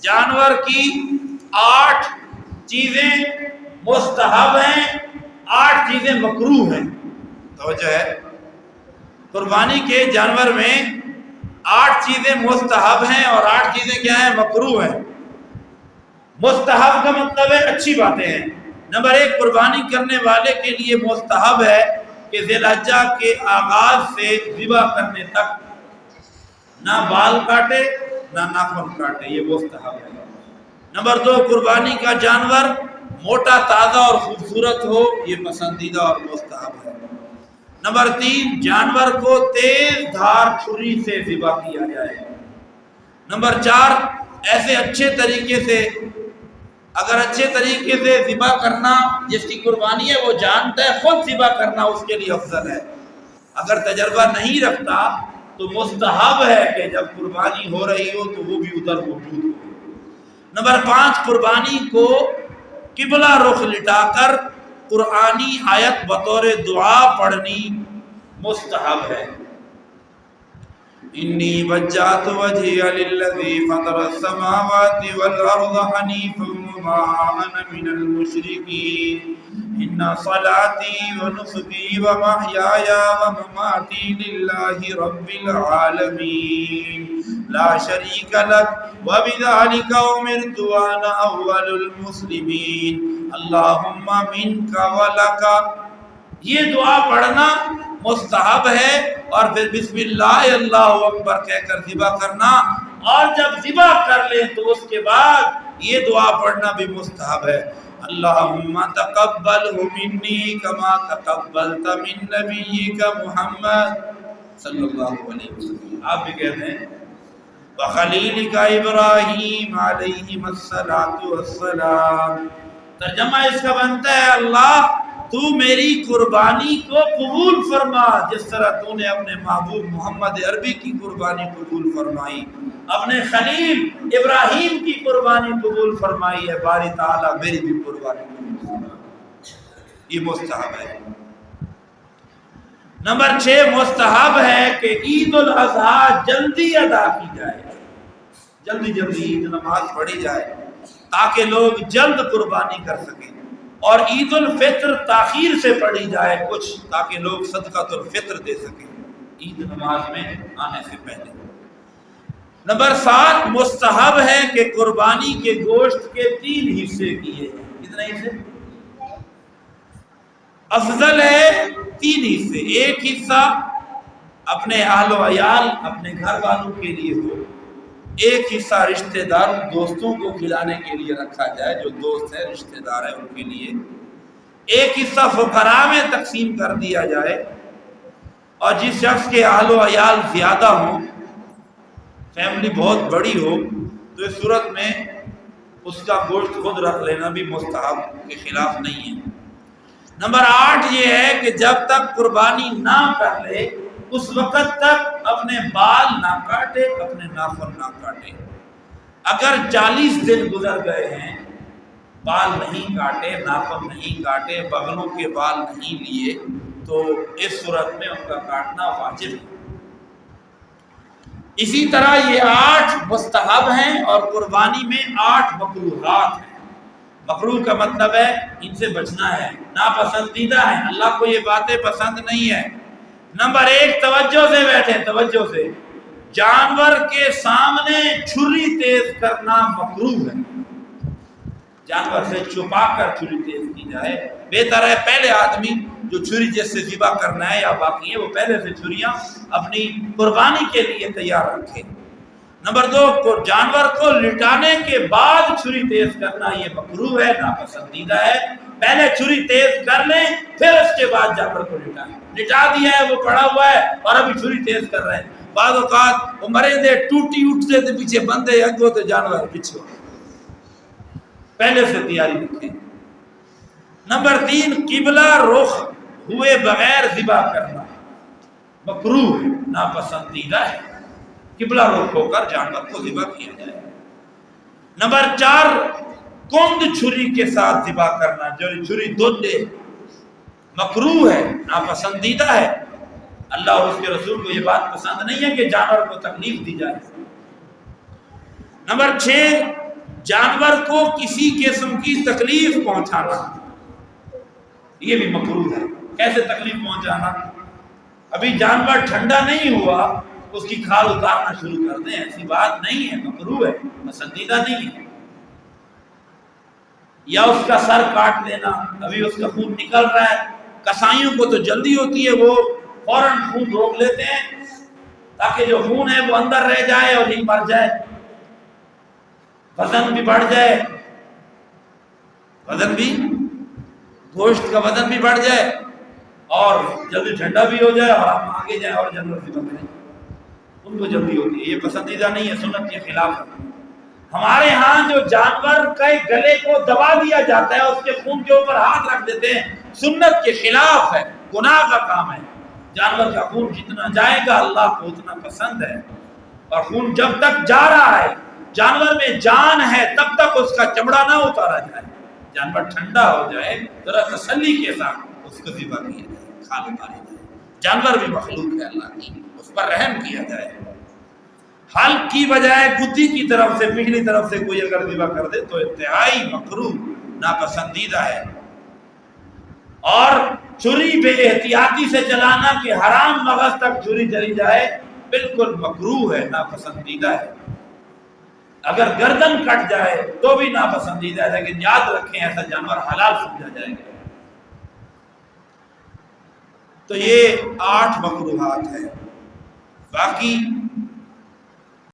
جانور کی 8 چیزیں مستحب ہیں، 8 چیزیں مکروہ ہیں۔ توجہ ہے، قربانی کے جانور میں 8 چیزیں مستحب ہیں اور 8 چیزیں کیا ہیں؟ مکروہ ہیں۔ مستحب کا مطلب ہے اچھی باتیں ہیں۔ نمبر 1، قربانی کرنے والے کے لیے مستحب ہے کہ ذی الحجہ کے آغاز سے ذبح کرنے تک نہ بال کاٹے نہ ناخن کاٹے، یہ مستحب ہے۔ نمبر 2، قربانی کا جانور موٹا، تازہ اور خوبصورت ہو، یہ پسندیدہ اور مستحب ہے۔ نمبر 3، جانور کو تیز دھار چھری سے ذبح کیا جائے۔ نمبر 4، ایسے اچھے طریقے سے، اگر اچھے طریقے سے ذبح کرنا، جس کی قربانی ہے وہ جانتا ہے، خود ذبح کرنا اس کے لیے افضل ہے۔ اگر تجربہ نہیں رکھتا تو مستحب ہے کہ جب قربانی ہو رہی ہو تو وہ بھی ادھر موجود ہو۔ نمبر 5، قربانی کو قبلہ رخ لٹا کر قرآنی آیت بطور دعا پڑھنی مستحب ہے۔ انی وجہت وجہی للذی فطر السماوات والارض حنیفا وما انا من المشرکین ان صلاتی ونسکی ومحیای ومماتی للہ رب العالمین لا شریک لک وبذلک امرت وانا اول المسلمین اللہم منک ولک۔ یہ دعا پڑھنا مستحب ہے، اور پھر بسم اللہ اللہ اکبر کہہ کر ذبح کرنا، اور جب ذبح کر لیں تو اس کے بعد یہ دعا پڑھنا بھی مستحب ہے۔ اللہم تقبلہ منی کما تقبلت من نبیک محمد صلی اللہ علیہ وسلم۔ آپ بھی کہتے ہیں وخلیلک ابراہیم علیہ السلام۔ ترجمہ اس کا بنتا ہے اللہ تو میری قربانی کو قبول فرما، جس طرح تو نے اپنے محبوب محمد عربی کی قربانی قبول فرمائی، اپنے خلیل ابراہیم کی قربانی قبول فرمائی ہے، باری تعالیٰ میری بھی قربانی قبول فرمائی۔ یہ مستحب ہے۔ نمبر 6، مستحب ہے کہ عید الاضحیٰ جلدی ادا کی جائے، جلدی عید نماز پڑھی جائے تاکہ لوگ جلد قربانی کر سکیں، اور عید الفطر تاخیر سے پڑھی جائے کچھ، تاکہ لوگ صدقۃ الفطر دے سکیں عید نماز میں آنے سے پہلے۔ نمبر 7، مستحب ہے کہ قربانی کے گوشت کے 3 حصے کیے جائیں۔ کتنے حصے؟ افضل ہے 3 حصے۔ ایک حصہ اپنے اہل و عیال، اپنے گھر والوں کے لیے ہو، ایک حصہ رشتہ داروں دوستوں کو کھلانے کے لیے رکھا جائے، جو دوست ہیں رشتہ دار ہیں ان کے لیے، ایک حصہ فقراء میں تقسیم کر دیا جائے، اور جس شخص کے اہل و عیال زیادہ ہوں، فیملی بہت بڑی ہو، تو اس صورت میں اس کا گوشت خود رکھ لینا بھی مستحب کے خلاف نہیں ہے۔ نمبر 8 یہ ہے کہ جب تک قربانی نہ کر لے اس وقت تک اپنے بال نہ کاٹے، اپنے ناخن نہ کاٹے۔ اگر 40 دن گزر گئے ہیں، بال نہیں کاٹے، ناخن نہیں کاٹے، بغلوں کے بال نہیں لیے، تو اس صورت میں ان کا کاٹنا واجب ہے۔ اسی طرح یہ 8 مستحب ہیں، اور قربانی میں 8 مکروہات ہیں۔ مکروہ کا مطلب ہے ان سے بچنا ہے، ناپسندیدہ ہیں، اللہ کو یہ باتیں پسند نہیں ہے۔ نمبر 1، توجہ سے بیٹھیں، توجہ سے، جانور کے سامنے چھری تیز کرنا مکروہ ہے۔ جانور سے چھپا کر چھری تیز کی جائے، بہتر ہے پہلے آدمی جو چھری جس سے ذبح کرنا ہے یا باقی ہے وہ پہلے سے چھریاں اپنی قربانی کے لیے تیار رکھے۔ نمبر 2، جانور کو لٹانے کے بعد چھری تیز کرنا یہ مکروہ ہے، ناپسندیدہ ہے۔ پہلے چھری تیز کر لیں، پھر اس کے بعد جانور کو لٹائیں۔ لٹا دیا ہے، وہ پڑا ہوا ہے اور ابھی چھری تیز کر رہے ہیں، بعض اوقات وہ مرے دے ٹوٹی اٹھتے تھے پیچھے بندے اگو تو جانور پیچھے، پہلے سے تیاری رکھیں۔ نمبر 3، قبلہ رخ ہوئے بغیر ذبح کرنا مکروہ ہے، ناپسندیدہ ہے، قبلہ رخ ہو کر جانور کو ذبح کیا جائے۔ نمبر 4، کند چھری کے ساتھ ذبح کرنا، جو چھری دودے مکروہ ہے، ناپسندیدہ ہے۔ اللہ اور اس کے رسول کو یہ بات پسند نہیں ہے کہ جانور کو تکلیف دی جائے۔ نمبر 6، جانور کو کسی قسم کی تکلیف پہنچانا یہ بھی مکروہ ہے۔ کیسے تکلیف پہنچانا؟ ابھی جانور ٹھنڈا نہیں ہوا اس کی کھال اتارنا شروع کر دیں، ایسی بات نہیں ہے، مکروہ ہے، پسندیدہ نہیں ہے۔ یا اس کا سر کاٹ لینا، ابھی اس کا خون نکل رہا ہے، کسائیوں کو تو جلدی ہوتی ہے، وہ فوراً خون روک لیتے ہیں تاکہ جو خون ہے وہ اندر رہ جائے اور نہیں مر جائے، وزن بھی بڑھ جائے، وزن بھی، گوشت کا وزن بھی بڑھ جائے اور جلدی ٹھنڈا بھی ہو جائے اور ہم آگے جائیں اور جانور بھی پکڑیں۔ ان کو جلدی ہوتی ہے، یہ پسندیدہ نہیں ہے، سنت کے خلاف ہے۔ ہمارے ہاں جو جانور کے گلے کو دبا دیا جاتا ہے، اس کے خون کے اوپر ہاتھ رکھ دیتے ہیں، سنت کے خلاف ہے، گناہ کا کام ہے۔ جانور کا خون جتنا جائے گا اللہ کو اتنا پسند ہے، اور خون جب تک جا رہا ہے، جانور میں جان ہے، تب تک اس کا چمڑا نہ اتارا جائے۔ جانور ٹھنڈا ہو جائے ذرا تسلی کے ساتھ اس کو ذبح کیا جائے، کھال اتاری جائے۔ جانور بھی مخلوق ہے اللہ کی، اس پر رحم کیا جائے۔ حلق کی بجائے گدی کی طرف سے، پچھلی طرف سے کوئی اگر ذبح کر دے تو انتہائی مکروہ، ناپسندیدہ ہے۔ اور چھری بے احتیاطی سے چلانا کہ حرام مغز تک چھری چلی جائے، بالکل مکروہ ہے، ناپسندیدہ ہے۔ اگر گردن کٹ جائے تو بھی ناپسندیدہ ہے، لیکن یاد رکھیں ایسا جانور حلال سمجھا جائے گا۔ تو یہ 8 مکروہات ہیں، باقی